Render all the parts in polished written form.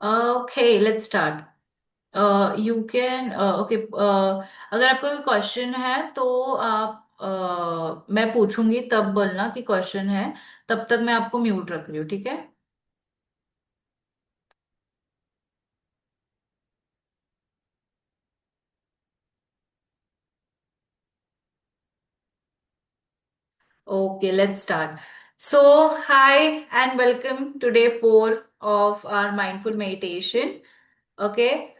Okay, let's start. You can okay. अगर आपको कोई क्वेश्चन है तो आप मैं पूछूंगी तब बोलना कि क्वेश्चन है। तब तक मैं आपको म्यूट रख रही हूँ, ठीक है? Okay, let's start. So, hi and welcome to day 4 of our mindful meditation. Okay,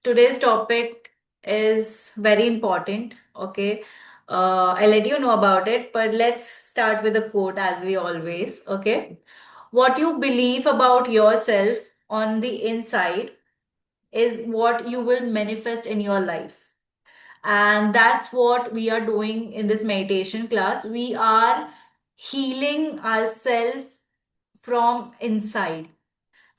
today's topic is very important. Okay, I'll let you know about it, but let's start with a quote as we always. Okay, what you believe about yourself on the inside is what you will manifest in your life, and that's what we are doing in this meditation class. We are healing ourselves from inside,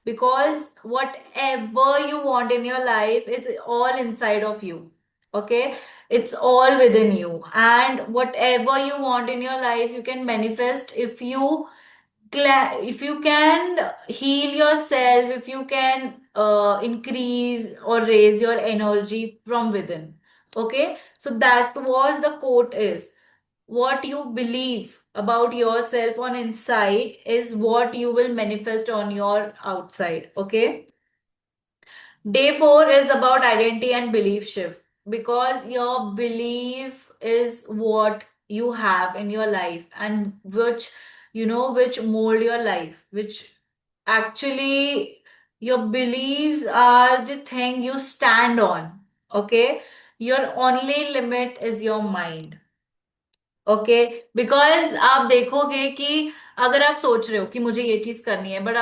because whatever you want in your life is all inside of you. Okay, it's all within you, and whatever you want in your life you can manifest if if you can heal yourself, if you can increase or raise your energy from within. Okay, so that was the quote is, what you believe about yourself on inside is what you will manifest on your outside. Okay, day 4 is about identity and belief shift, because your belief is what you have in your life, and which which mold your life, which actually your beliefs are the thing you stand on. Okay, your only limit is your mind. Okay, because आप देखोगे कि अगर आप सोच रहे हो कि मुझे ये चीज करनी है, बट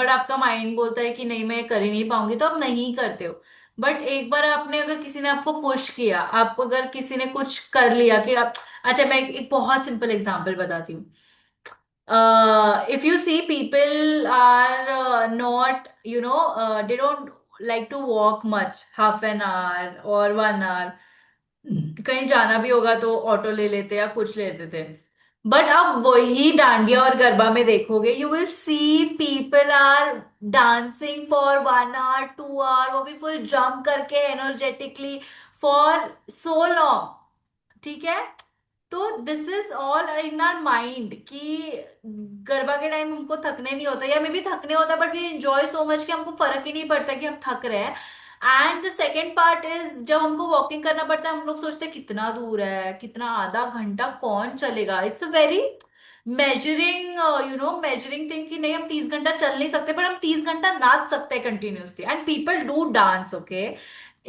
आपका माइंड बोलता है कि नहीं मैं ये कर ही नहीं पाऊंगी, तो आप नहीं करते हो। बट एक बार आपने, अगर किसी ने आपको पुश किया, आप अगर किसी ने कुछ कर लिया कि आप, अच्छा मैं एक बहुत सिंपल एग्जांपल बताती हूँ। If you see, people are not, they don't like to walk much, half an hour or 1 hour। कहीं जाना भी होगा तो ऑटो ले लेते या कुछ ले लेते थे। बट अब वही डांडिया और गरबा में देखोगे, you will see people are dancing for 1 hour 2 hour, वो भी फुल जंप करके एनर्जेटिकली फॉर सो लॉन्ग। ठीक है, तो this is all in our mind कि गरबा के टाइम हमको थकने नहीं होता, या मे भी थकने होता, but we enjoy so much कि हमको फर्क ही नहीं पड़ता कि हम थक रहे हैं। And the second part is, जब हमको वॉकिंग करना पड़ता है हम लोग सोचते हैं कितना दूर है, कितना, आधा घंटा कौन चलेगा। It's a very measuring, measuring thing कि नहीं हम 30 घंटा चल नहीं सकते, पर हम 30 घंटा नाच सकते हैं continuously, and people do dance. Okay,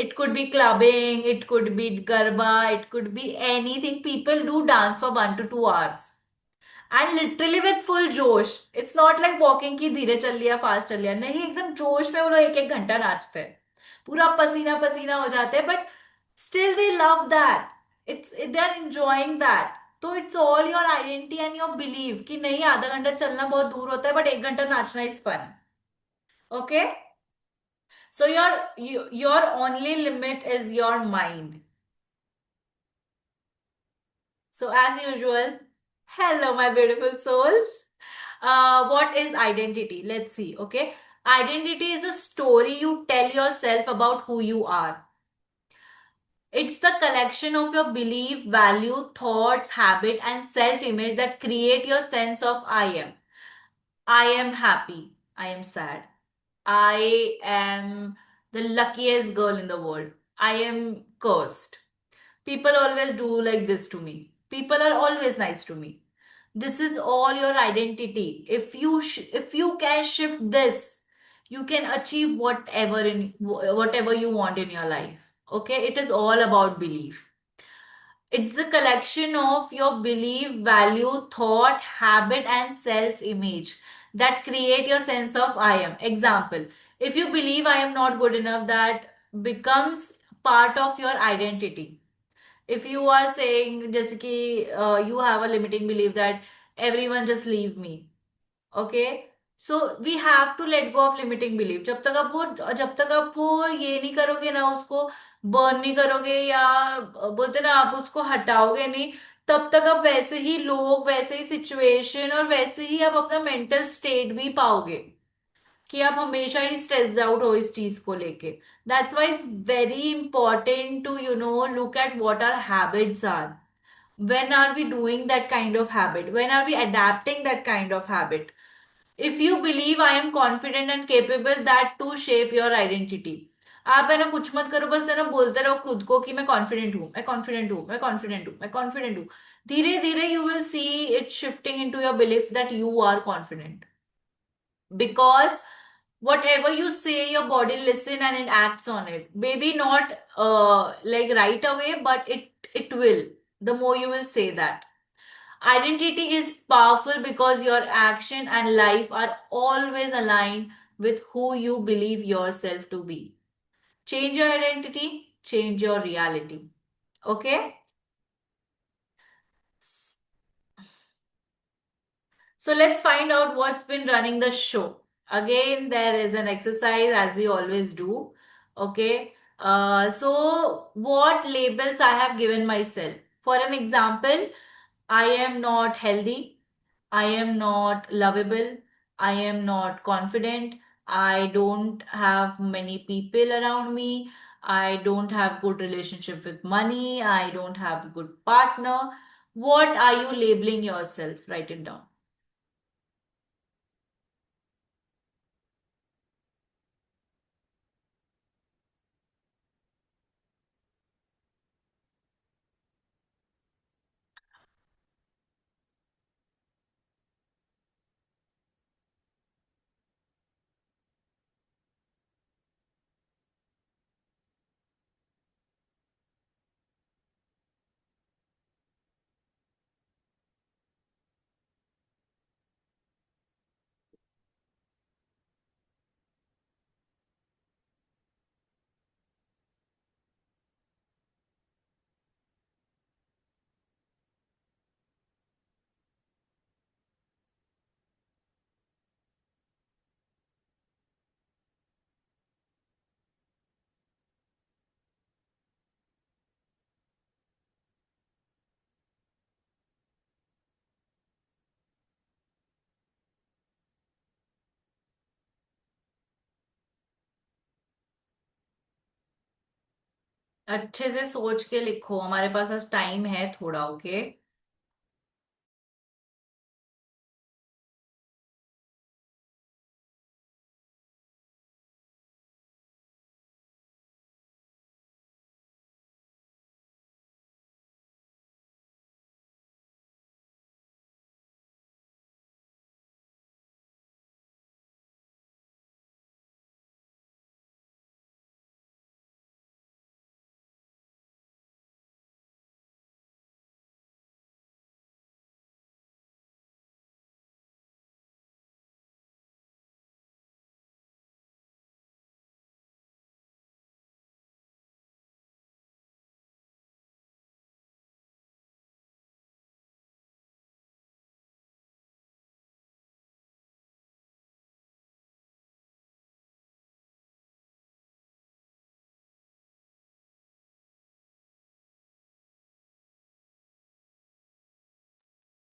it could be clubbing, it could be garba, it could be anything. People do dance for 1 to 2 hours and literally with full जोश। It's not like walking की धीरे चल लिया fast चल लिया, नहीं, एकदम जोश में वो लोग एक एक घंटा नाचते हैं, पूरा पसीना पसीना हो जाते हैं, but still they love that, it's they are enjoying that. तो it's all your identity and your believe कि नहीं, आधा घंटा चलना बहुत दूर होता है, बट 1 घंटा नाचना is fun. Okay, so your only limit is your mind. So as usual, hello my beautiful souls. What is identity? Let's see. Okay, identity is a story you tell yourself about who you are. It's the collection of your belief, value, thoughts, habit, and self-image that create your sense of I am. I am happy. I am sad. I am the luckiest girl in the world. I am cursed. People always do like this to me. People are always nice to me. This is all your identity. If you can shift this, you can achieve whatever you want in your life. Okay, it is all about belief. It's a collection of your belief, value, thought, habit, and self image that create your sense of I am. Example, if you believe I am not good enough, that becomes part of your identity. If you are saying, जैसे कि you have a limiting belief that everyone just leave me, okay, so we have to let go of limiting belief. जब तक आप वो ये नहीं करोगे ना, उसको बर्न नहीं करोगे, या बोलते ना आप उसको हटाओगे नहीं, तब तक आप वैसे ही लोग, वैसे ही सिचुएशन और वैसे ही आप अपना मेंटल स्टेट भी पाओगे कि आप हमेशा ही स्ट्रेस्ड आउट हो इस चीज को लेके. That's why it's very important to look at what our habits are. When are we doing that kind of habit? When are we adapting that kind of habit? If you believe I am confident and capable, that too shape your identity. आप है ना कुछ मत करो, बस है ना बोलते रहो खुद को कि मैं कॉन्फिडेंट हूं, मैं कॉन्फिडेंट हूं, मैं कॉन्फिडेंट हूं, मैं कॉन्फिडेंट हूं. धीरे धीरे you will see it shifting into your belief that you are confident. Because whatever you say, your body listen and it acts on it. Maybe not like right away, but it will. The more you will say that. Identity is powerful because your action and life are always aligned with who you believe yourself to be. Change your identity, change your reality. Okay? So let's find out what's been running the show. Again, there is an exercise as we always do. Okay. So what labels I have given myself? For an example, I am not healthy. I am not lovable. I am not confident. I don't have many people around me. I don't have good relationship with money. I don't have good partner. What are you labeling yourself? Write it down. अच्छे से सोच के लिखो, हमारे पास आज time है थोड़ा. Okay.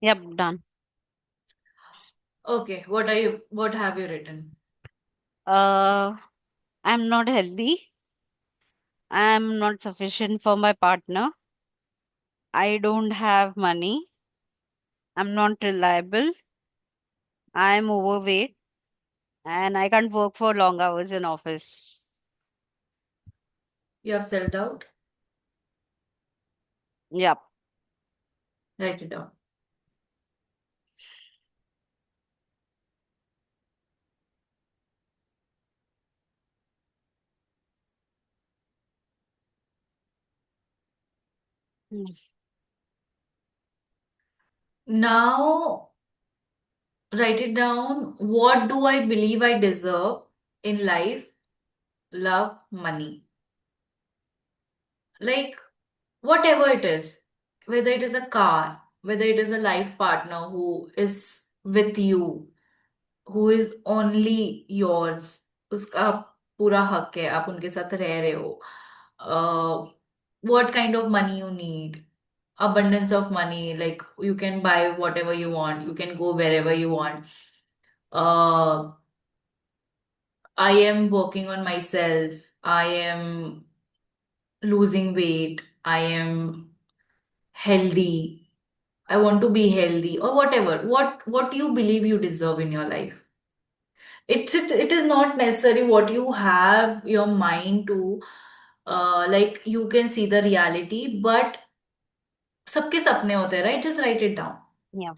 Yep, done. Okay. What have you written? Uh, I'm not healthy. I'm not sufficient for my partner. I don't have money. I'm not reliable. I'm overweight and I can't work for long hours in office. You have self doubt. Yep. Write it down. Mm. Now write it down. What do I believe I deserve in life? Love, money. Like whatever it is, whether it is a car, whether it is a life partner who is with you, who is only yours, उसका पूरा हक है, आप उनके साथ रह रहे हो. What kind of money you need. abundance of money, like you can buy whatever you want, you can go wherever you want. uh I am working on myself, I am losing weight, I am healthy, I want to be healthy, or whatever. What do you believe you deserve in your life? It is not necessary what you have your mind to, like you can see the reality, but सबके सपने होते हैं, right? Just right it down. Yeah.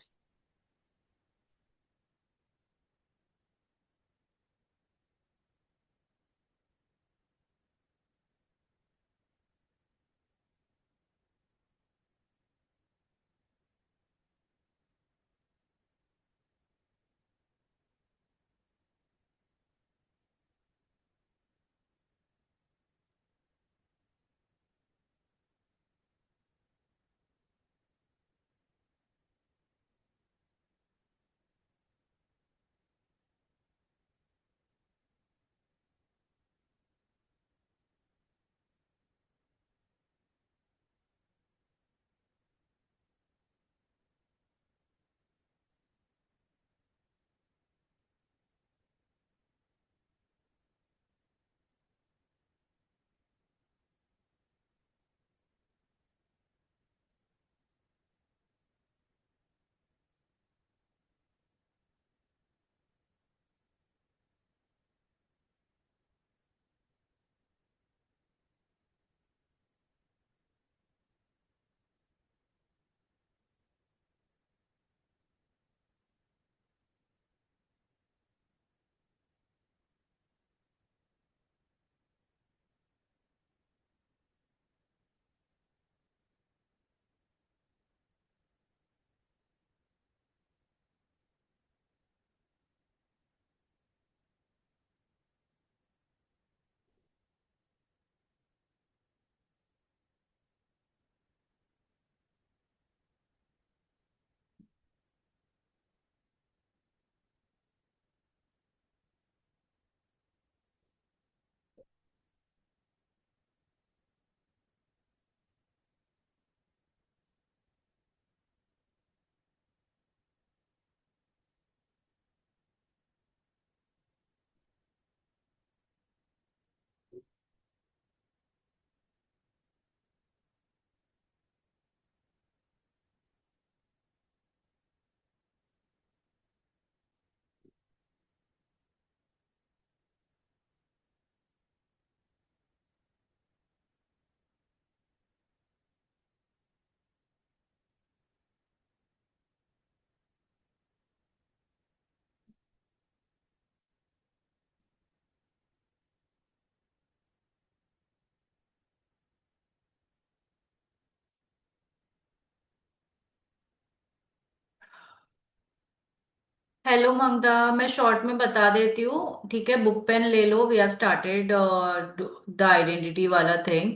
Hello Mamata, मैं short में बता देती हूँ, ठीक है? बुक पेन ले लो. We have started the identity वाला thing.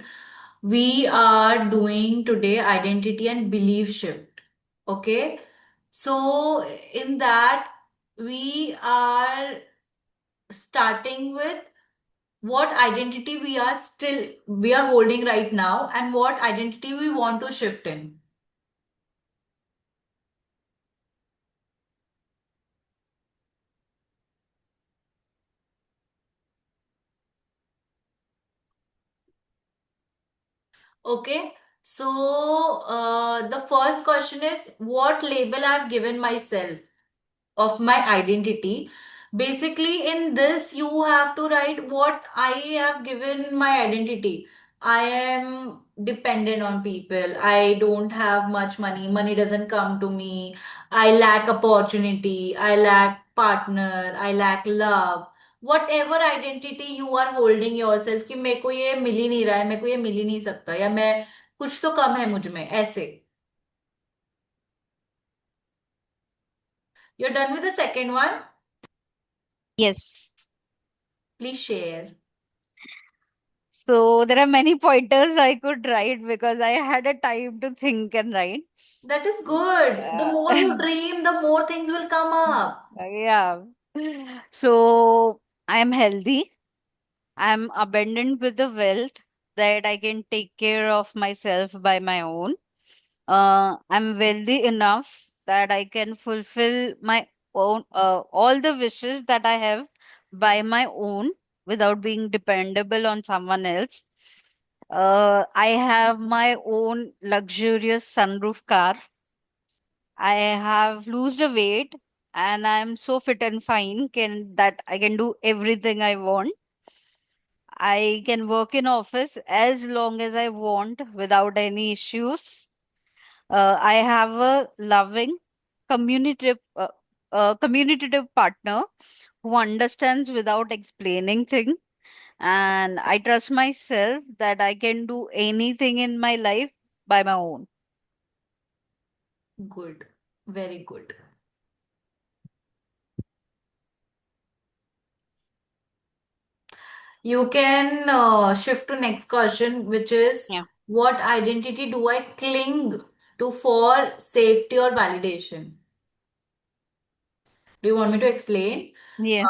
We are doing today identity and believe shift. Okay, so in that we are starting with what identity we are holding right now, and what identity we want to shift in. Okay, so the first question is what label I've given myself of my identity. Basically, in this, you have to write what I have given my identity. I am dependent on people. I don't have much money. Money doesn't come to me. I lack opportunity. I lack partner. I lack love. Whatever identity you are holding yourself कि मेरे को ये मिल ही नहीं रहा है, मेरे को ये मिल ही नहीं सकता, या मैं कुछ तो कम है मुझ में, ऐसे. You're done with the second one? Yes. Please share. So there are many pointers I could write because I had a time to think and write. That is good. The Uh, more you dream, the more things will come up. yeah. So I am healthy. I am abundant with the wealth that I can take care of myself by my own. I'm wealthy enough that I can fulfill my own all the wishes that I have by my own without being dependable on someone else. I have my own luxurious sunroof car. I have lost a weight and I'm so fit and fine that I can do everything I want. I can work in office as long as I want without any issues. I have a loving, communicative, communicative partner who understands without explaining things, and I trust myself that I can do anything in my life by my own. Good. Very good. You can shift to next question, which is Yeah. what identity do I cling to for safety or validation? Do you want me to explain? Yes.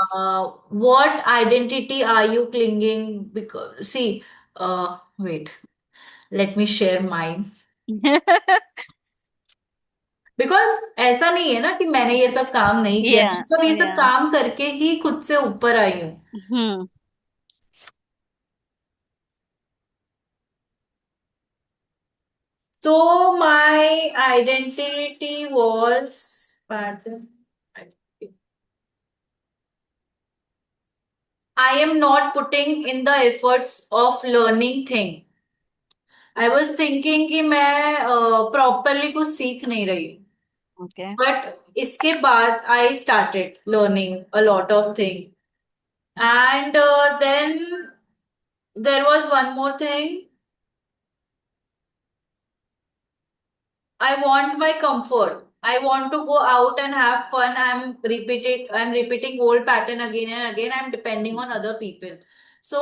What identity are you clinging? Because see, wait, let me share mine. Because ऐसा नहीं है ना कि मैंने ये सब काम नहीं किया, मैं Yeah. सब ये सब Yeah. काम करके ही खुद से ऊपर आई हूँ. Hmm. So my identity was, pardon, I am not putting in the efforts of learning thing. I was thinking कि मैं प्रॉपरली कुछ सीख नहीं रही हूँ. Okay. बट इसके बाद I started learning a lot of thing. And then there was one more thing. I want my comfort. I want to go out and have fun. I'm repeating old pattern again and again. I'm depending on other people. So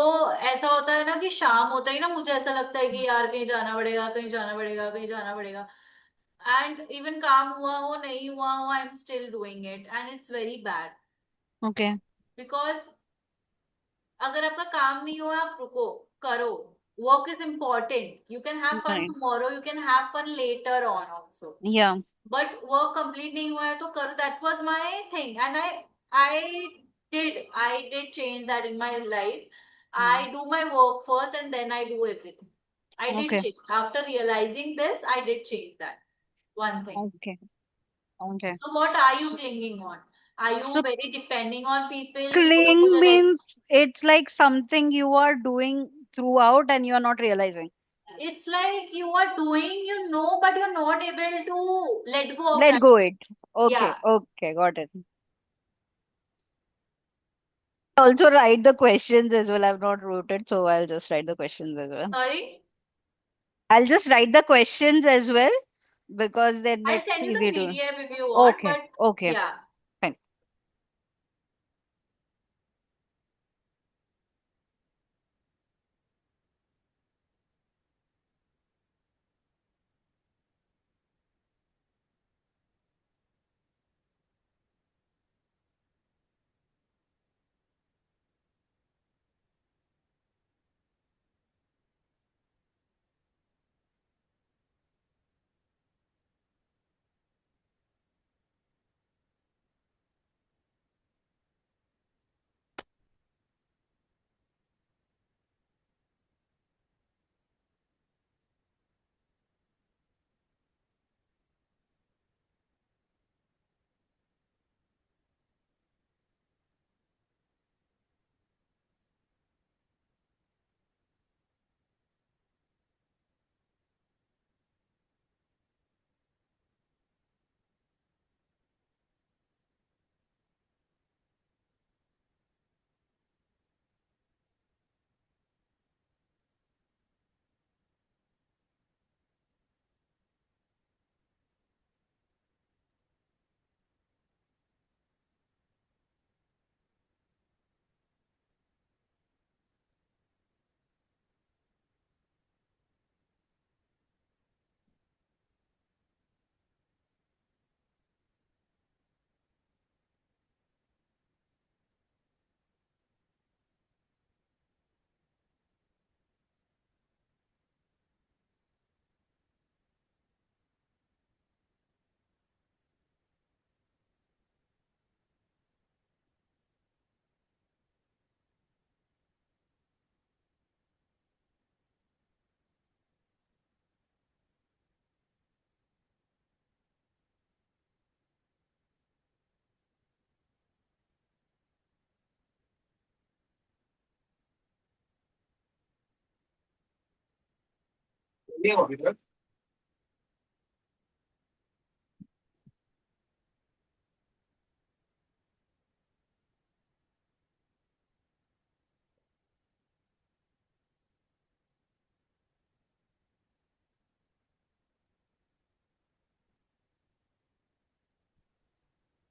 ऐसा होता है ना कि शाम होता ही ना मुझे ऐसा लगता है कि यार कहीं जाना पड़ेगा, कहीं जाना पड़ेगा, कहीं जाना पड़ेगा. And even काम हुआ हो नहीं हुआ हो, I'm still doing it and it's very bad. Okay. Because अगर आपका काम नहीं हुआ आप रुको, करो. Work is important. You can have fun Right. tomorrow, you can have fun later on also. Yeah. But work complete नहीं हुआ है तो करो. That was my thing and I did change that in my life. Mm. I do my work first and then I do everything. I did Okay. change. After realizing this, I did change that. One thing. Okay. Okay. So what are you S- clinging on? Are you So very depending on people? कि वो cling मुझे means it's like something you are doing throughout and you are not realizing. it's like you are doing, but you're not able to let go of Let that. go it. Yeah. Okay. Okay. Got it. Also write the questions as well. I've not wrote it, so I'll just write the questions as well. Sorry. I'll just write the questions as well because then I'll it's send you the easy to. PDF if you want, Okay. but Okay. yeah. Fine.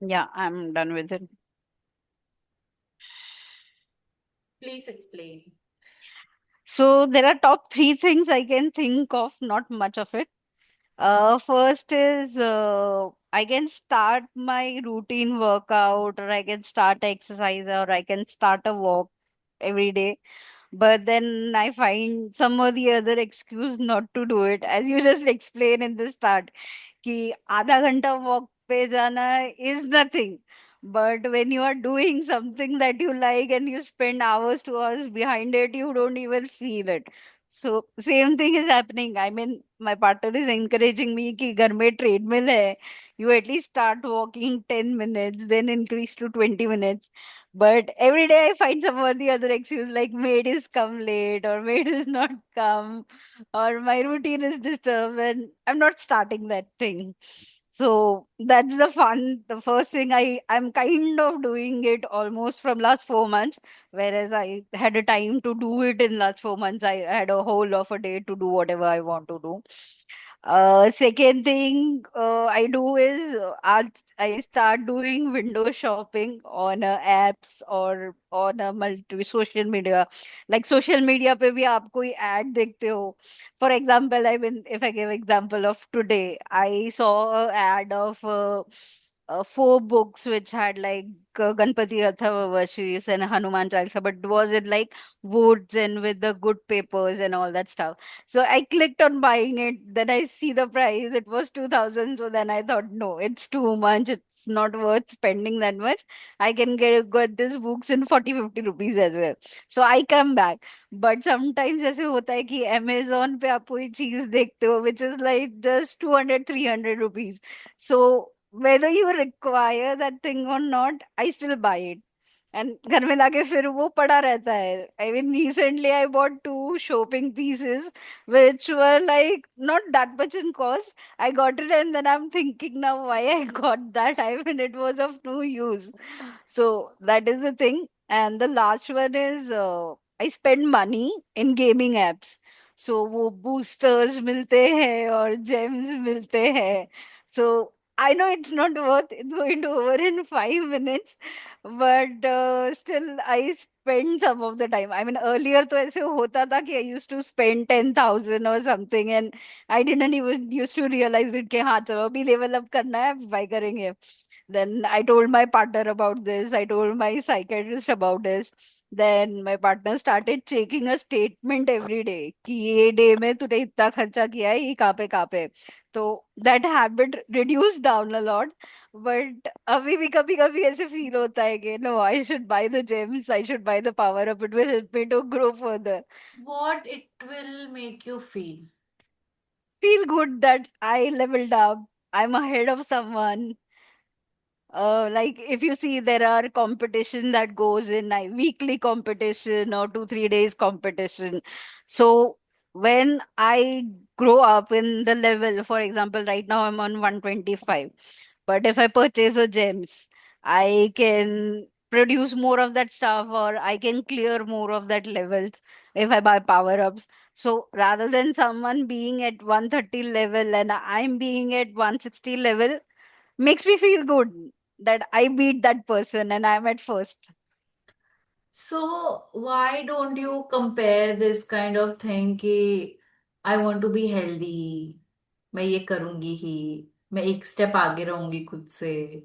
Yeah, I'm done with it. Please explain. So there are top three things I can think of, not much of it. First is I can start my routine workout, or I can start exercise, or I can start a walk every day. But then I find some or the other excuse not to do it, as you just explained in the start. कि आधा घंटा walk पे जाना is nothing. But when you are doing something that you like and you spend hours, 2 hours behind it, you don't even feel it. So same thing is happening. I mean, my partner is encouraging me कि घर में treadmill है. You at least start walking 10 minutes, then increase to 20 minutes. But every day I find some or the other excuse like maid is come late or maid is not come or my routine is disturbed and I'm not starting that thing. So that's the fun. The first thing I'm kind of doing it almost from last 4 months, whereas I had a time to do it in last 4 months. I had a whole of a day to do whatever I want to do. Second thing I do is I start doing window shopping on apps or on a multi social media. Like social media पे भी आप कोई ad देखते हो. For example, I mean, if I give example of today, I saw a ad of 4 books which had like Ganpati Atharvavashis and Hanuman Chalisa, but was it like woods and with the good papers and all that stuff. So I clicked on buying it. Then I see the price. It was 2000. So then I thought, no, it's too much. It's not worth spending that much. I can get this books in 40-50 rupees as well. So I come back. But sometimes ऐसे होता है कि Amazon पे आप कोई चीज देखते हो which is like just 200-300 rupees. So whether you require that thing or not, I still buy it. And घर में लाके फिर वो पड़ा रहता है I mean recently I bought 2 shopping pieces which were like not that much in cost. I got it and then I'm thinking now why I got that. I mean it was of no use. So that is the thing. And the last one is I spend money in gaming apps. So वो boosters मिलते हैं और gems मिलते हैं. So I know it's not worth it's going to over in 5 minutes, but still I spend some of the time. I mean, earlier तो ऐसे होता था कि I used to spend 10,000 or something and I didn't even used to realize it कि हाँ चलो अभी level up करना है buy करेंगे. Then I told my partner about this. I told my psychiatrist about this. Then my partner started checking a statement every day कि ये day में तूने इतना खर्चा किया है ये कहाँ पे. तो that habit reduced down a lot. बट अभी भी कभी कभी ऐसे फील होता है कि no I should buy the gems I should buy the power up it will help me to grow further. What it will make you feel? Feel good that I levelled up I am ahead of someone. Like if you see there are competition that goes in weekly competition or 2-3 days competition. So when I grow up in the level, for example, right now I'm on 125. But if I purchase a gems, I can produce more of that stuff or I can clear more of that levels if I buy power ups. So rather than someone being at 130 level and I'm being at 160 level, makes me feel good that I beat that person and I'm at first. So why don't you compare this kind of thing कि I want to be healthy, मैं ये करूंगी ही, मैं एक step आगे रहूंगी खुद से,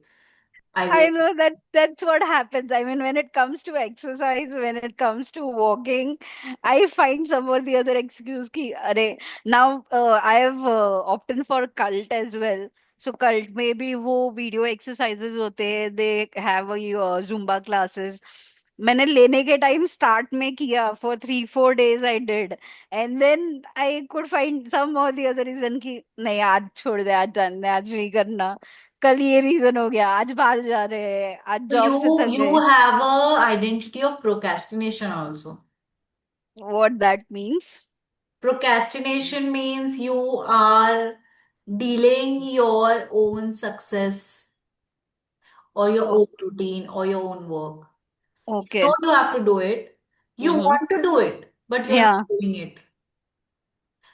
I I will. know that that's what happens. I mean, when it comes to exercise, when it comes to walking, I find some or the other excuse ki, अरे, now I have opted for cult as well. So cult में भी वो video exercises होते हैं. They have a Zumba classes. मैंने लेने के time start में किया for 3-4 days I did and then I could find some or the other reason कि नहीं आज छोड़ दे आज जाने दे आज नहीं करना. कल ये रीजन हो गया आज बाहर जा रहे हैं आज So जॉब से थक you गए. have a identity of procrastination also. What that means? Procrastination means you are delaying your own success or your Oh, own routine or your own work. You okay. know you have to do it. You Mm-hmm. want to do it, but you're not Yeah. doing it.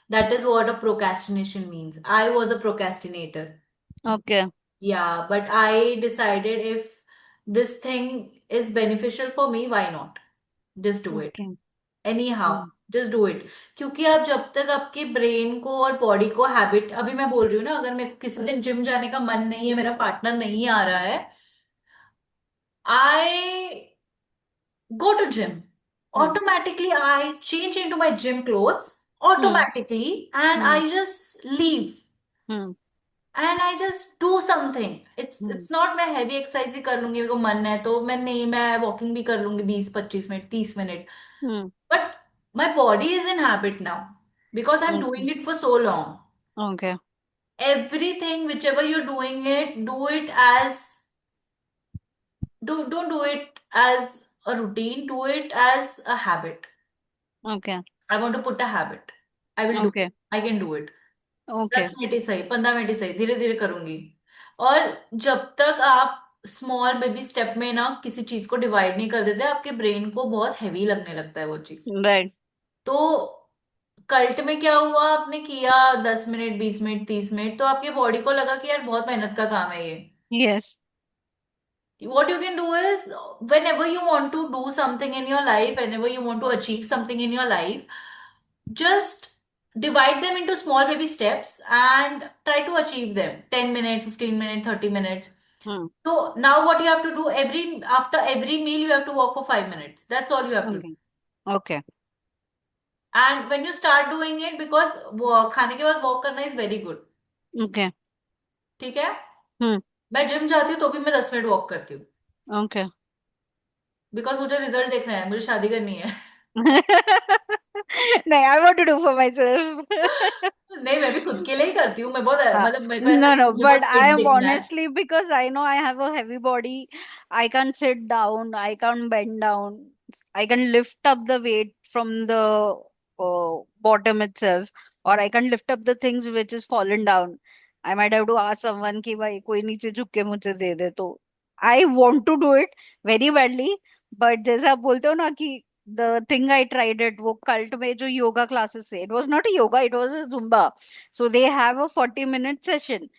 That is what a procrastination means. I was a procrastinator. Okay. Yeah, but I decided if this thing is beneficial for me, why not? Just do it. Okay. Anyhow, Mm. just do it. क्योंकि आप जब तक आपके brain को और body को habit, अभी मैं बोल रही हूँ ना, अगर मेरे को किसी दिन जिम जाने का मन नहीं है, मेरा पार्टनर नहीं आ रहा है, I go to gym. Mm. Automatically, I change into my gym clothes Mm. automatically and Mm. I just leave Mm. and I just do something. Mm. It's not मैं heavy exercise ही कर लूंगी, मेरे को मन है तो मैं नहीं, मैं वॉकिंग भी कर लूंगी 20-25 minute 30 minute. Mm. But my body is in habit now because I'm Okay. doing it for so long. Okay. Everything, whichever you're doing it, do it as, don't do it as a routine, do it as a habit. Okay. I want to put a habit. I will do it. Okay. I can do it. Okay. 10 minute ही सही, 15 minute ही सही, धीरे धीरे करूंगी. और जब तक आप small baby step में ना किसी चीज को डिवाइड नहीं कर देते, आपके ब्रेन को बहुत हैवी लगने लगता है वो चीज. Right. तो कल्ट में क्या हुआ, आपने किया 10 मिनट 20 मिनट 30 मिनट, तो आपकी बॉडी को लगा कि यार बहुत मेहनत का काम है ये. Yes. What you can do is, whenever you want to do something in your life, whenever you want to achieve something in your life, just divide them into small baby steps and try to achieve them. 10 minutes, 15 minutes, 30 minutes. Mm. So now what you have to do, every after every meal you have to walk for 5 minutes. That's all you have to do. Okay. Okay. And when you start doing it, because खाने के बाद walk करना is very good. Okay. ठीक है. Hmm. मैं gym जाती हूँ तो भी मैं 10 मिनट वॉक करती हूँ. Okay. बिकॉज मुझे रिजल्ट देखना है, मुझे शादी करनी है. नहीं, I want to do for myself. नहीं, मैं भी खुद के लिए ही करती हूँ. मैं बहुत, हाँ. मतलब मेरे को ऐसा No, नहीं कि no, मुझे but बहुत I फिट am दिखना है. honestly because I know I have a heavy body. I can't sit down. I can't bend down. I can lift up the weight from the bottom itself, or I can lift up the things which is fallen down. I might have to ask someone कि भाई कोई नीचे झुक के मुझे दे दे तो. I want to do it very badly, but जैसे आप बोलते हो ना कि the thing I tried it वो cult में जो yoga classes थे, it was not a yoga, it was a Zumba. So they have a 40-minute session.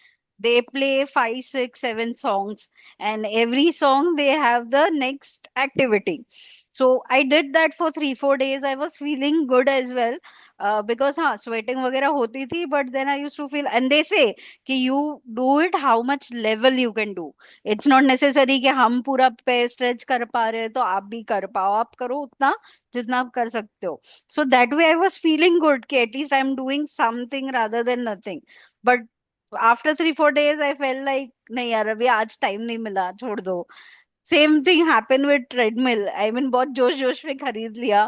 They play five, six, seven songs, and every song they have the next activity. So I did that for 3, 4 days. I was feeling good as well, because हाँ sweating वगैरह होती थी. But then I used to feel, and they say कि you do it how much level you can do. It's not necessary कि हम पूरा पैर stretch कर पा रहे हैं तो आप भी कर पाओ. आप करो उतना जितना आप कर सकते हो. So that way I was feeling good कि at least I'm doing something rather than nothing. But after 3, 4 days I felt like नहीं यार अभी आज टाइम नहीं मिला छोड़ दो. Same thing happen with treadmill. I mean बहुत जोश जोश में खरीद लिया.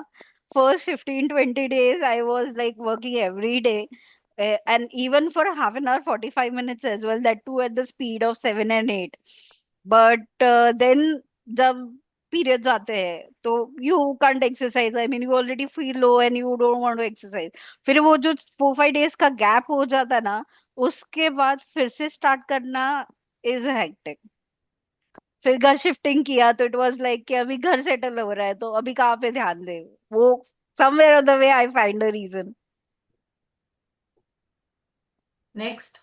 First 15, 20 days I was like working every day, and even for half an hour 45 minutes as well, that too at the speed of 7 and 8. But then जब periods आते हैं तो you can't exercise. I mean you already feel low and you don't want to exercise. फिर वो जो 4, 5 days का gap हो जाता है ना, उसके बाद फिर से स्टार्ट करना इज हेक्टिक. फिर घर शिफ्टिंग किया तो इट वाज लाइक कि अभी घर सेटल हो रहा है तो अभी कहाँ पे ध्यान दे. वो somewhere on the way I find a reason. Next.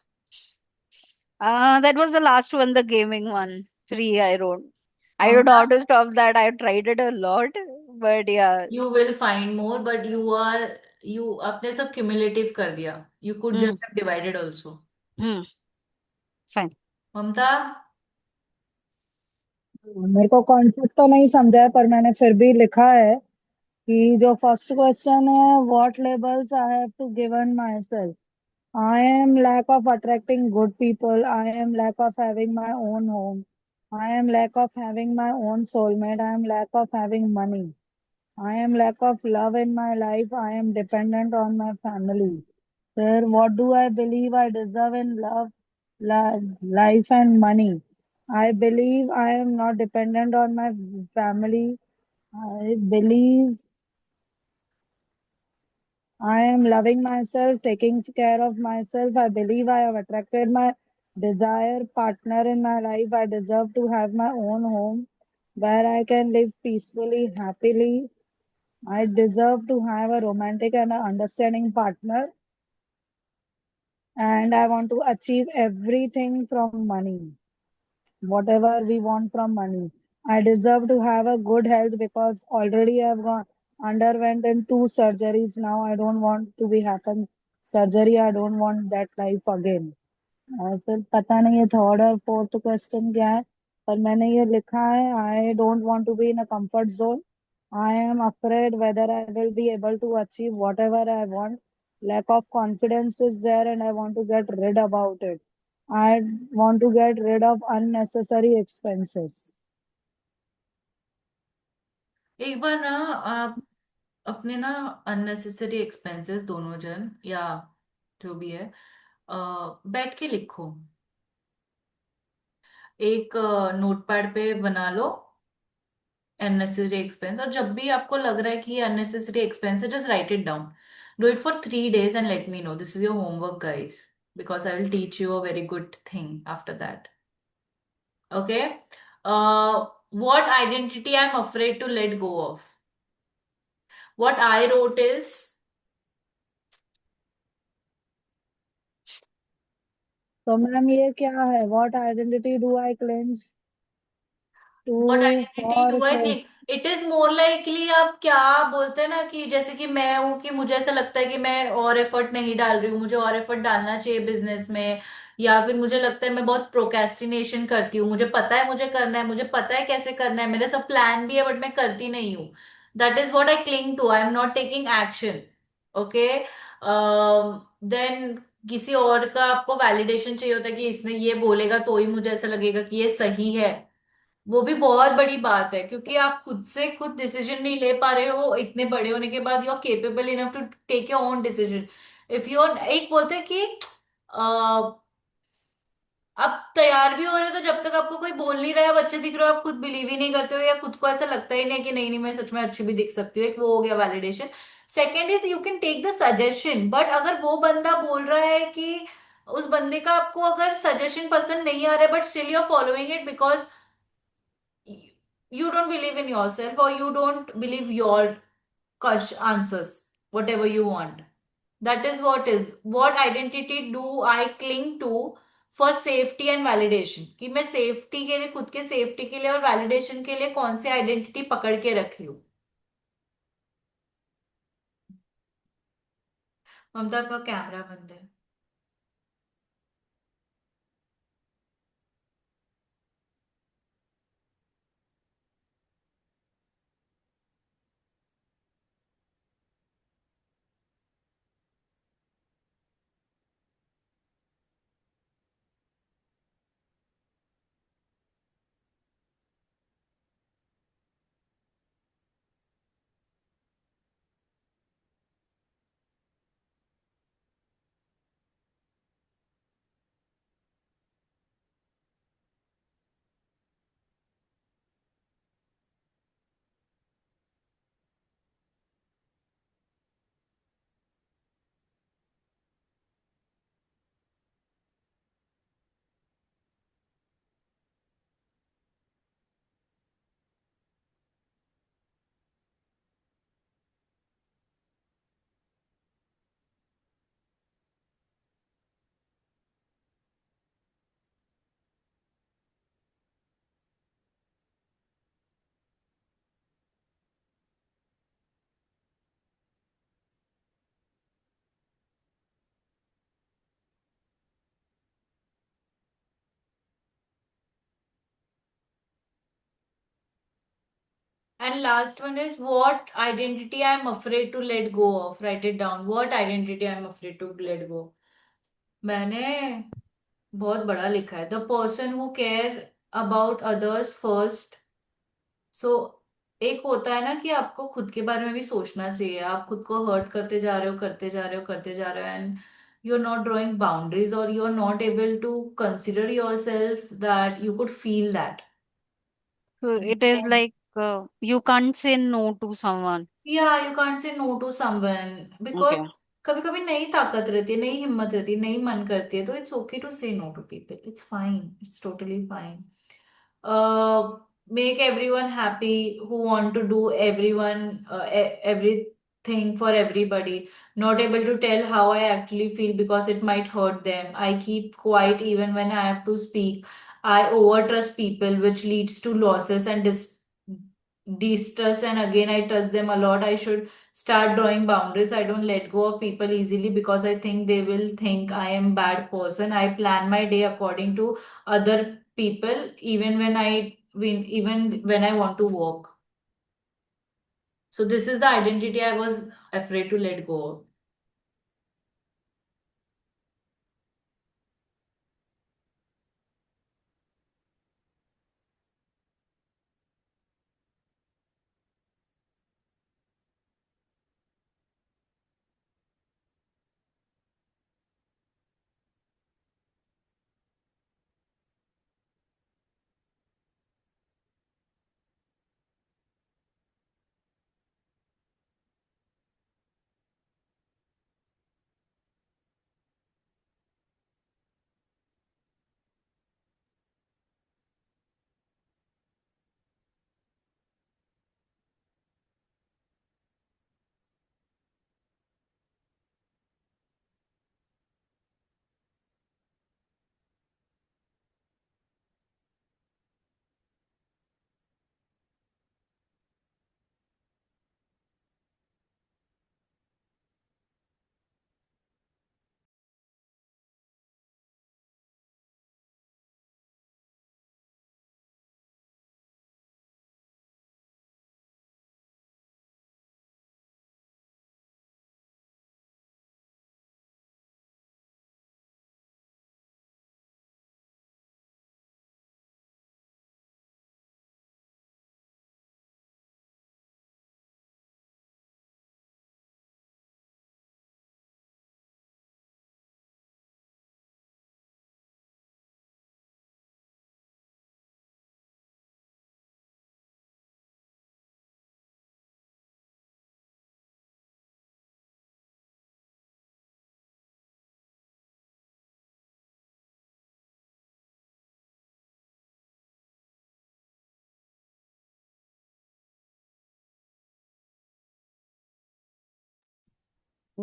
That was the last one, the gaming one. Three I wrote. I don't know Mamata, how to stop that. I tried it a lot, but yeah. You will find more, but you are, you आपने सब cumulative कर दिया. You could Hmm. Just have divided also. Hmm. Fine. Mamta. मेरे को concept तो नहीं समझा है पर मैंने फिर भी लिखा है कि जो फर्स्ट क्वेश्चन है, what labels I have to given myself. I am lack of attracting good people. I am lack of having my own home. I am lack of having my own soulmate. I am lack of having money. I am lack of love in my life. I am dependent on my family. Sir, what do I believe I deserve in love, life and money? I believe I am not dependent on my family. I believe I am loving myself, taking care of myself. I believe I have attracted my desired partner in my life. I deserve to have my own home where I can live peacefully, happily. I deserve to have a romantic and an understanding partner. And I want to achieve everything from money, whatever we want from money. I deserve to have a good health because already I've gone underwent in two surgeries. Now I don't want to be happen surgery. I don't want that life again. और फिर पता नहीं है third और fourth question क्या है, पर मैंने ये लिखा है I don't want to be in a comfort zone. I am afraid whether I will be able to achieve whatever I want. Lack of confidence is there and I want to get rid about it. I want to get rid of unnecessary expenses. एक बार ना आप अपने ना unnecessary expenses दोनों जन या जो भी है बैठ के लिखो, एक नोटपैड पे बना लो अननेसेसरी एक्सपेंस, और जब भी आपको लग रहा है कि ये अननेसेसरी एक्सपेंस है just right it down. Do it for 3 days and let me know. This is your homework guys, because I will teach you a very good thing after that. Okay. What identity I'm afraid to let go of? What I wrote is, तो ma'am ये क्या है? What identity do I cling what to identity for do I say? Think? It is more likely आप क्या बोलते हैं ना, कि जैसे कि मैं हूं, कि मुझे ऐसा लगता है कि मैं और एफर्ट नहीं डाल रही हूँ, मुझे और एफर्ट डालना चाहिए बिजनेस में. या फिर मुझे लगता है मैं बहुत प्रोक्रेस्टिनेशन करती हूँ, मुझे पता है मुझे करना है, मुझे पता है कैसे करना है, मेरे सब प्लान भी है बट मैं करती नहीं हूँ. That is what I cling to. I am not taking action. Okay. Then किसी और का आपको वैलिडेशन चाहिए होता है कि इसने ये बोलेगा तो ही मुझे ऐसा लगेगा कि ये सही है. वो भी बहुत बड़ी बात है, क्योंकि आप खुद से खुद डिसीजन नहीं ले पा रहे हो इतने बड़े होने के बाद. You are capable enough to take your own decision. If you are, एक बोलते हैं कि आप तैयार भी हो रहे हो तो जब तक आपको कोई बोल नहीं रहा है, आप अच्छे दिख रहे हो, आप खुद बिलीव ही नहीं करते हो, या खुद को ऐसा लगता ही नहीं कि नहीं नहीं मैं सच में अच्छी भी दिख सकती हूँ, एक वो हो गया validation. Second is you can take the suggestion, but अगर वो बंदा बोल रहा है कि उस बंदे का आपको अगर सजेशन पसंद नहीं आ रहा है but still you are following it because you don't believe in yourself, or you don't believe your answers, whatever you want. That is what identity do I cling to for safety and validation. कि मैं safety के लिए, खुद के safety के लिए और validation के लिए कौन सी आइडेंटिटी पकड़ के रखी हूँ. ममता का कैमरा बंद है. And last one is what identity I'm afraid to let go of. Write it down. What identity I'm afraid to let go. मैंने बहुत बड़ा लिखा है. The person who care about others first. So एक होता है ना कि आपको खुद के बारे में भी सोचना चाहिए. आप खुद को हर्ट करते जा रहे हो, करते जा रहे हो, करते जा रहे हो, and you are not drawing boundaries, और you are not able to consider your self that you could feel that. So it is like you can't say no to someone. या you can't say no to someone Okay. Because कभी कभी नई ताकत रहती है, नई हिम्मत रहती है, नई मन करती है, तो it's okay to say no to people, it's fine, it's totally fine. Make everyone happy who want to do everyone everything for everybody. Not able to tell how I actually feel because it might hurt them. I keep quiet even when I have to speak. I overtrust people, which leads to losses and distrust, and again I trust them a lot. I should start drawing boundaries. I don't let go of people easily because I think they will think I am bad person. I plan my day according to other people even when I want to work. So this is the identity I was afraid to let go of.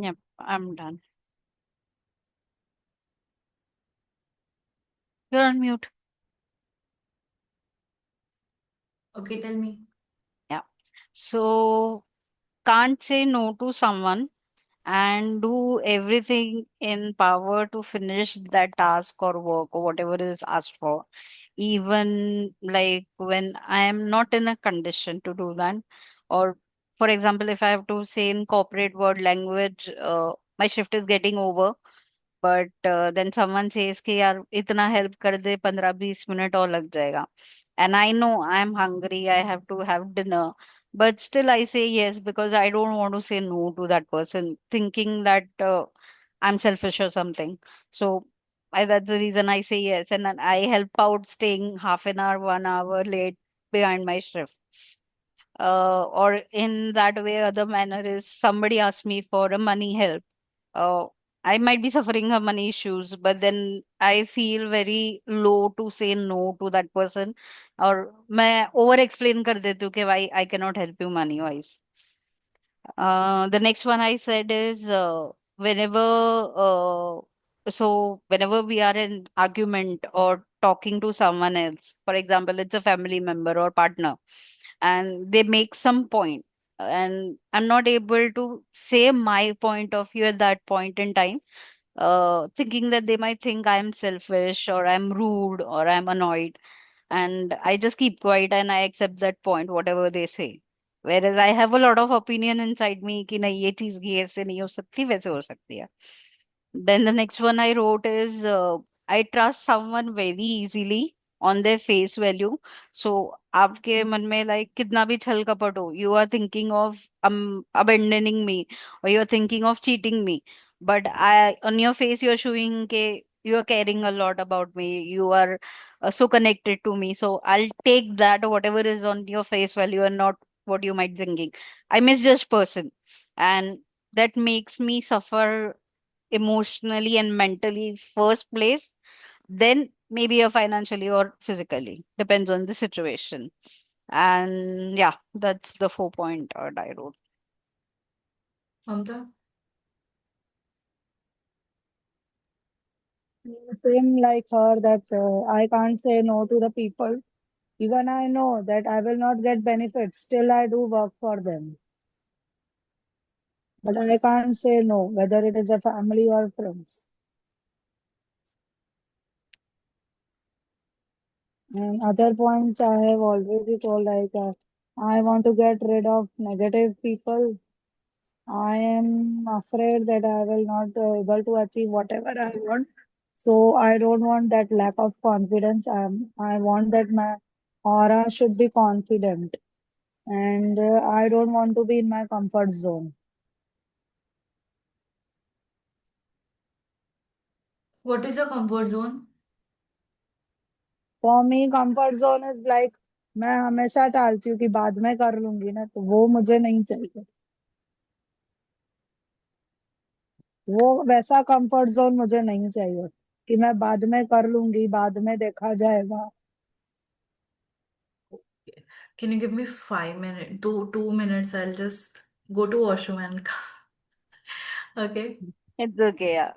Yep, I'm done. You're on mute. Okay, tell me. Yeah. So, can't say no to someone and do everything in power to finish that task or work or whatever is asked for, even like when I am not in a condition to do that. Or, for example, if I have to say in corporate word language, my shift is getting over, but then someone says कि यार इतना help कर दे 15-20 minute और लग जाएगा, and I know I'm hungry, I have to have dinner, but still I say yes because I don't want to say no to that person thinking that I'm selfish or something. So that's the reason I say yes, and then I help out staying half an hour 1 hour late behind my shift. Or in that way other manner is somebody asks me for a money help. uh, I might be suffering a money issues, but then I feel very low to say no to that person. और मैं over explain कर देती हूँ कि why I cannot help you money wise. The next one I said is whenever whenever we are in argument or talking to someone else, for example, it's a family member or partner, and they make some point, and I'm not able to say my point of view at that point in time, thinking that they might think I'm selfish or I'm rude or I'm annoyed, and I just keep quiet and I accept that point, whatever they say. Whereas I have a lot of opinion inside me कि नहीं ये चीज ये ऐसे नहीं हो सकती वैसे हो सकती है. Then the next one I wrote is I trust someone very easily on their face value. So आपके मन में like कितना भी छल कपट हो, you are thinking of abandoning me or you are thinking of cheating me, but I on your face you are showing के you are caring a lot about me, you are so connected to me. So I'll take that whatever is on your face value and not what you might thinking. I misjudge person, and that makes me suffer emotionally and mentally first place, then maybe financially or physically, depends on the situation. And yeah, that's the 4 point I wrote. Mamta? Same like her that I can't say no to the people. Even I know that I will not get benefits, still I do work for them. But I can't say no, whether it is a family or friends. And other points I have already told, like I want to get rid of negative people. I am afraid that I will not able to achieve whatever I want. So I don't want that lack of confidence. I want that my aura should be confident, and I don't want to be in my comfort zone. What is your comfort zone? For me comfort zone is like मैं हमेशा टालती हूँ कि बाद में कर लूंगी ना, तो वो मुझे नहीं चाहिए। वो वैसा कंफर्ट जोन मुझे नहीं चाहिए कि मैं बाद में कर लूंगी, बाद में देखा जाएगा। Can you give me 5 minutes, 2 minutes? I'll just go to washroom and come. Okay. It's okay, yeah.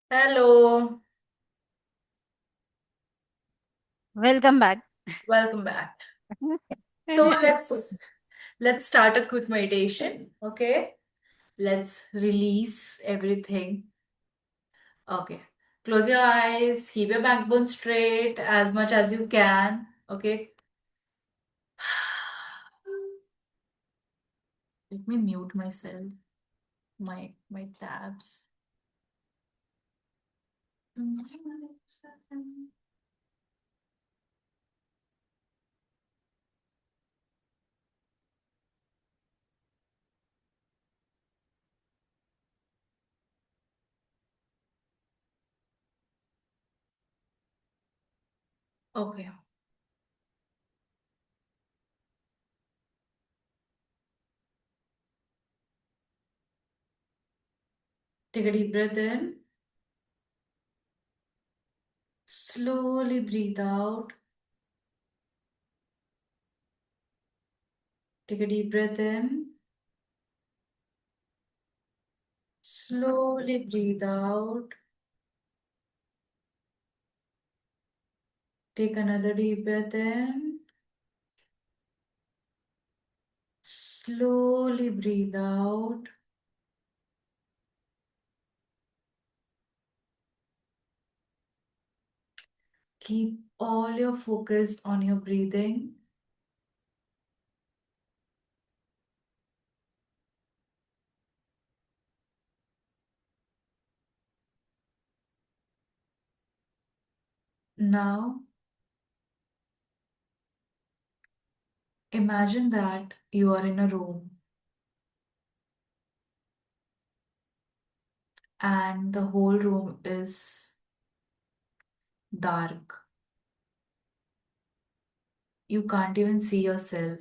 Hello. Welcome back. Welcome back. So let's Let's start a quick meditation. Okay. Let's release everything. Okay. Close your eyes. Keep your backbone straight as much as you can. Okay. Let me mute myself. My tabs. Okay. Take a deep breath in. Slowly breathe out. Take a deep breath in. Slowly breathe out. Take another deep breath in. Slowly breathe out. Keep all your focus on your breathing. Now, imagine that you are in a room and the whole room is dark. You can't even see yourself.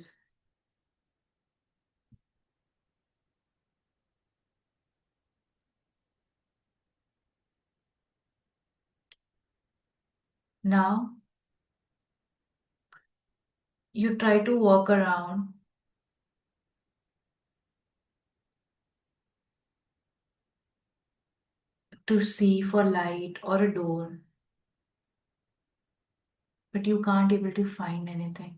Now, you try to walk around to see for light or a door, but you can't able to find anything.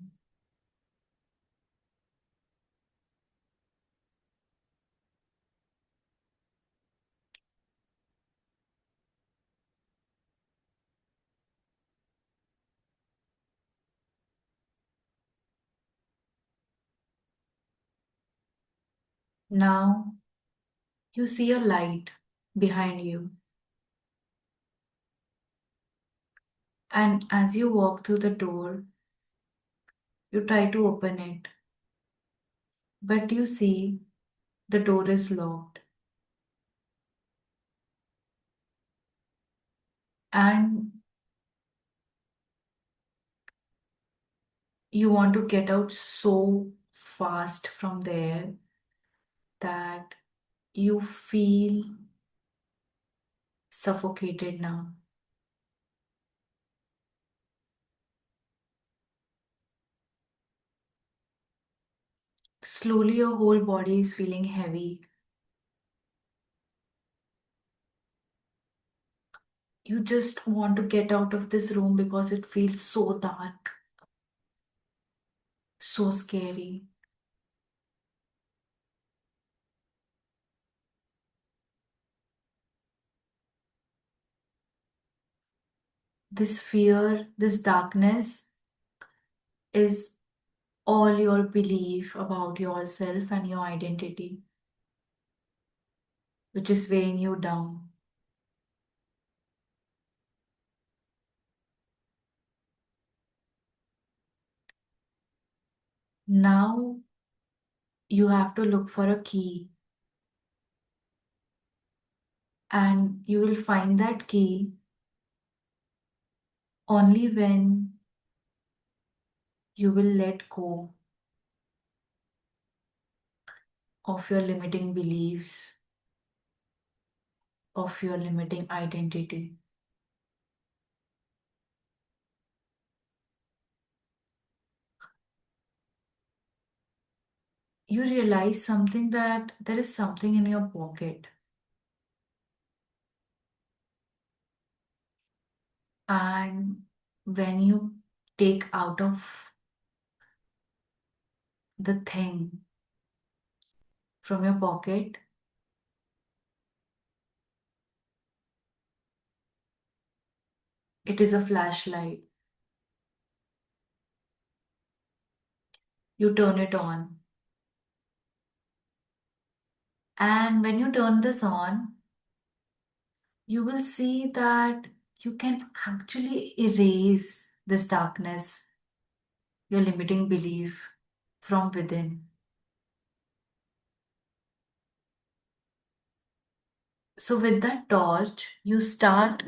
Now, you see a light behind you, and as you walk through the door, you try to open it, but you see the door is locked. And you want to get out so fast from there that you feel suffocated now. Slowly, your whole body is feeling heavy. You just want to get out of this room because it feels so dark, so scary. This fear, this darkness is all your belief about yourself and your identity, which is weighing you down. Now you have to look for a key, and you will find that key only when you will let go of your limiting beliefs, of your limiting identity. You realize something, that there is something in your pocket, and when you take out of the thing, from your pocket. It is a flashlight. You turn it on. And when you turn this on, you will see that you can actually erase this darkness, your limiting belief from within. So, with that torch, you start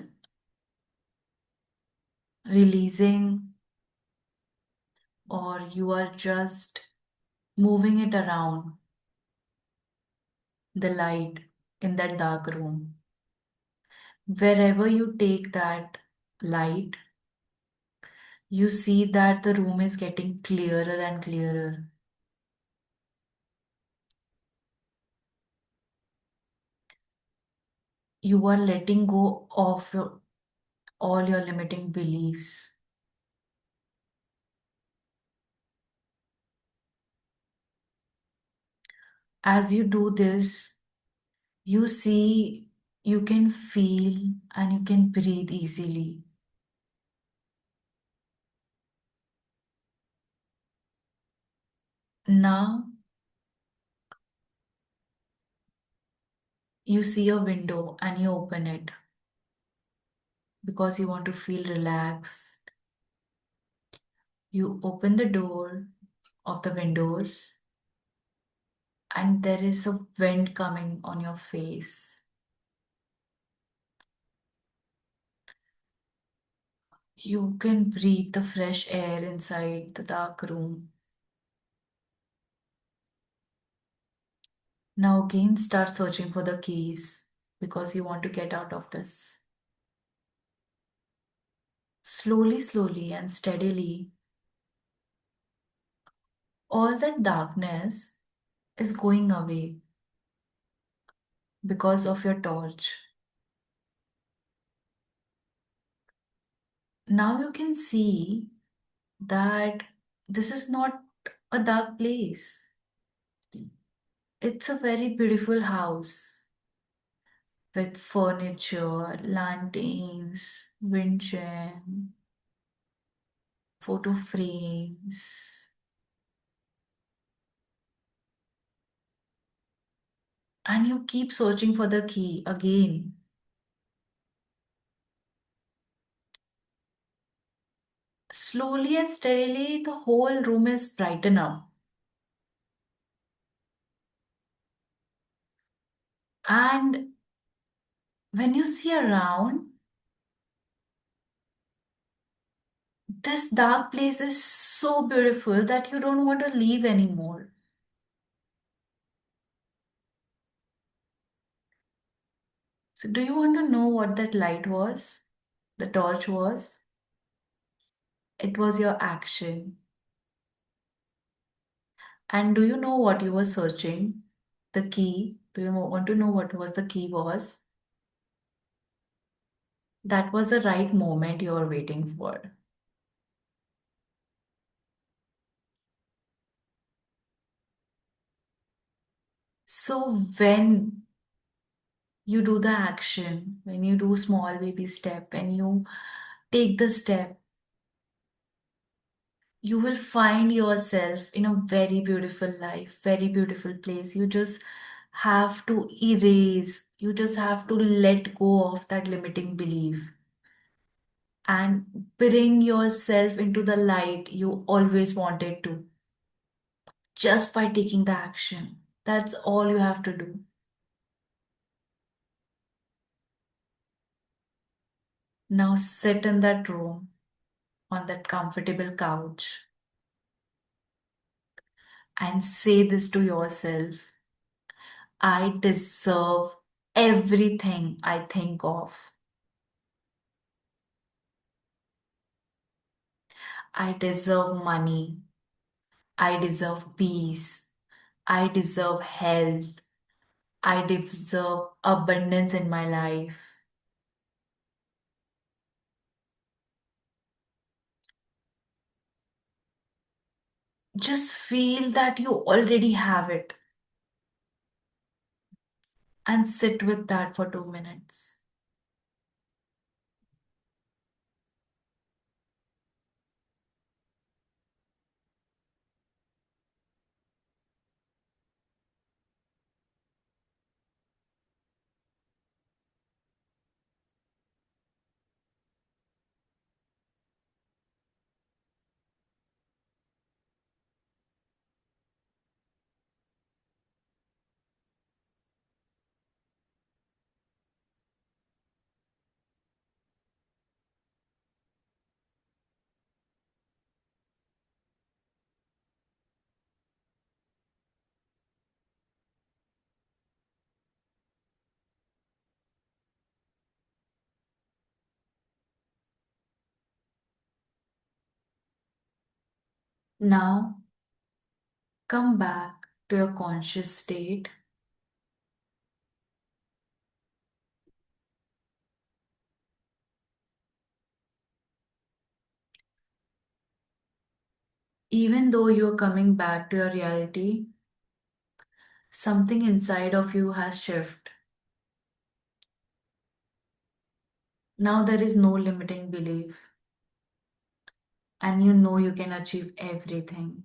releasing, or you are just moving it around the light in that dark room. Wherever you take that light, you see that the room is getting clearer and clearer. You are letting go of all your limiting beliefs. As you do this, you see, you can feel and you can breathe easily. Now you see a window and you open it because you want to feel relaxed. You open the door of the windows and there is a wind coming on your face. You can breathe the fresh air inside the dark room. Now again start searching for the keys because you want to get out of this. Slowly, slowly and steadily, all that darkness is going away because of your torch. Now you can see that this is not a dark place. It's a very beautiful house with furniture, lanterns, wind chime, photo frames. And you keep searching for the key again. Slowly and steadily, the whole room is brighten up. And when you see around, this dark place is so beautiful that you don't want to leave anymore. So, do you want to know what that light was? The torch was? It was your action. And do you know what you were searching? The key. Do you want to know what was the key was? That was the right moment you were waiting for. So when you do the action, when you do small baby step, when you take the step, you will find yourself in a very beautiful life, very beautiful place. You just have to erase, you just have to let go of that limiting belief and bring yourself into the light you always wanted to, just by taking the action. That's all you have to do. Now sit in that room on that comfortable couch and say this to yourself: I deserve everything I think of. I deserve money. I deserve peace. I deserve health. I deserve abundance in my life. Just feel that you already have it. and sit with that for 2 minutes. Now, come back to your conscious state. Even though you're coming back to your reality, something inside of you has shifted. Now there is no limiting belief, and you know you can achieve everything.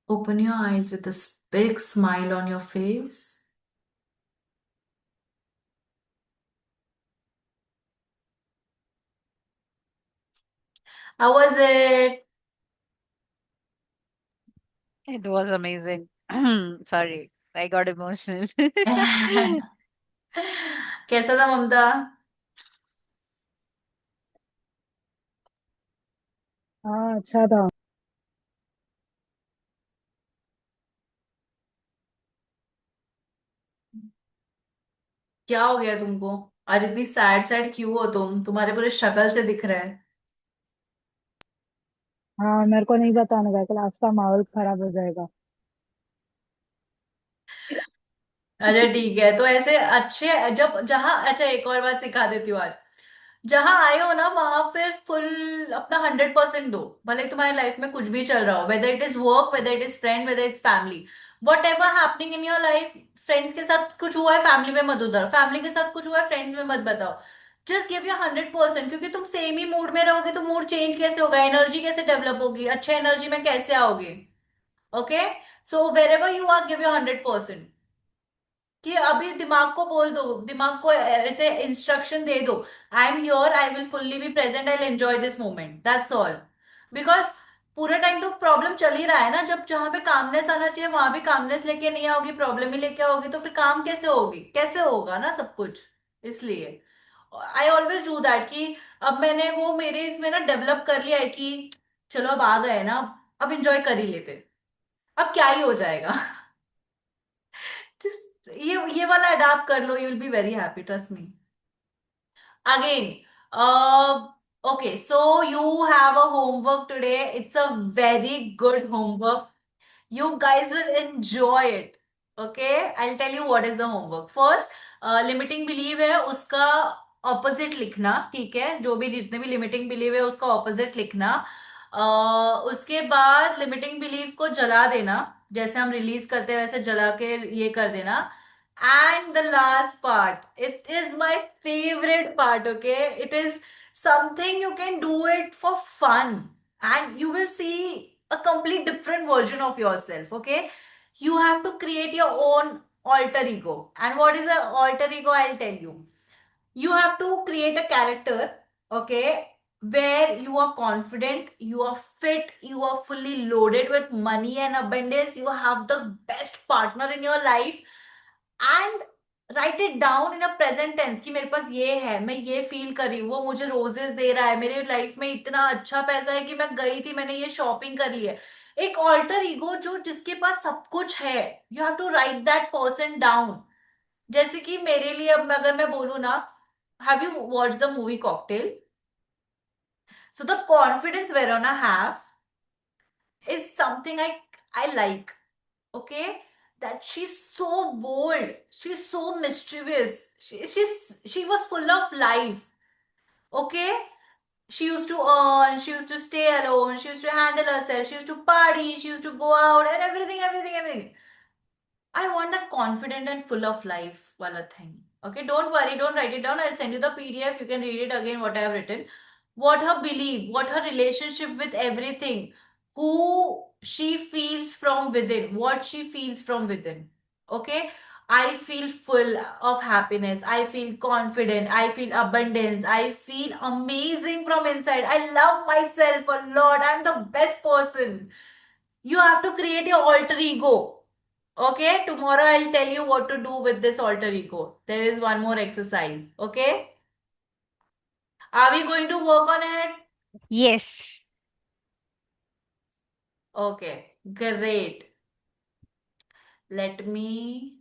Open your eyes with a big smile on your face. How was it? It was amazing. Sorry, I got emotional. कैसा था ममता? हाँ, अच्छा था। क्या हो गया तुमको? आज इतनी सैड सैड क्यों हो तुम? तुम्हारे पूरे शक्ल से दिख रहा है। हाँ, मेरे को नहीं बताने का, क्लास का माहौल खराब हो जाएगा। अच्छा ठीक है, तो ऐसे अच्छे जब जहां अच्छा एक और बात सिखा देती हूँ आज। जहां आए हो ना वहां फिर फुल अपना 100% दो। भले तुम्हारी लाइफ में कुछ भी चल रहा हो, whether it is work, whether it is friend, whether it's family, what ever happening in your life. Friends के साथ कुछ हुआ है फैमिली में मत उधर, फैमिली के साथ कुछ हुआ है फ्रेंड्स में मत बताओ। जस्ट गिव योर 100%, क्योंकि तुम सेम ही मूड में रहोगे तो मूड चेंज कैसे होगा, एनर्जी कैसे डेवलप होगी, अच्छे एनर्जी में कैसे आओगे? Okay, so wherever you are give your 100%। कि अभी दिमाग को बोल दो, दिमाग को ऐसे इंस्ट्रक्शन दे दो, I am here, I will fully be present, I will enjoy this moment, that's all. Because पूरा टाइम तो प्रॉब्लम चल ही रहा है ना, जब जहां पे कामनेस आना चाहिए वहां भी कामनेस लेके नहीं आओगी, प्रॉब्लम ही लेके आओगी, तो फिर काम कैसे होगी, कैसे होगा ना सब कुछ। इसलिए आई ऑलवेज डू दैट कि अब मैंने वो मेरे इसमें ना डेवलप कर लिया है कि चलो अब आ गए ना, अब इंजॉय कर ही लेते, अब क्या ही हो जाएगा। Just ये वाला अडाप्ट कर लो, you will be very happy, trust me. Again, okay, so you have a homework today. It's a very good homework. You guys will enjoy it. Okay, I'll tell you what is the homework. First, limiting believe है उसका opposite लिखना, ठीक है? जो भी जितने भी limiting believe है उसका ऑपोजिट लिखना। उसके बाद लिमिटिंग बिलीव को जला देना, जैसे हम रिलीज करते हैं वैसे जला के ये कर देना। And the last part, it is my favorite part, okay? It is something you can do it for fun and you will see a complete different version of yourself, okay? You have to create your own alter ego. And what is an alter ego? I'll tell you. You have to create a character, okay, where you are confident, you are fit, you are fully loaded with money and abundance, you have the best partner in your life, and write it down in a present tense कि मेरे पास ये है, मैं ये feel कर रही हूँ, वो मुझे रोजेस दे रहा है, मेरे लाइफ में इतना अच्छा पैसा है कि मैं गई थी, मैंने ये शॉपिंग कर ली है। एक ऑल्टर ईगो जो जिसके पास सब कुछ है, you have to write that person down. जैसे कि मेरे लिए अब अगर मैं बोलूँ ना, have you watch the movie Cocktail? So the confidence Veronica have is something I like. Okay, that she's so bold, she's so mischievous, she was full of life. Okay, she used to earn, she used to stay alone, she used to handle herself, she used to party, she used to go out and everything. I want that confident and full of life wala thing. Okay, don't worry, don't write it down. I'll send you the PDF. You can read it again, what I have written. What her belief, what her relationship with everything, who she feels from within, what she feels from within. Okay, I feel full of happiness. I feel confident. I feel abundance. I feel amazing from inside. I love myself a lot. I'm the best person. You have to create your alter ego. Okay, tomorrow I'll tell you what to do with this alter ego. There is one more exercise. Okay, are we going to work on it? Yes. Okay, great. Let me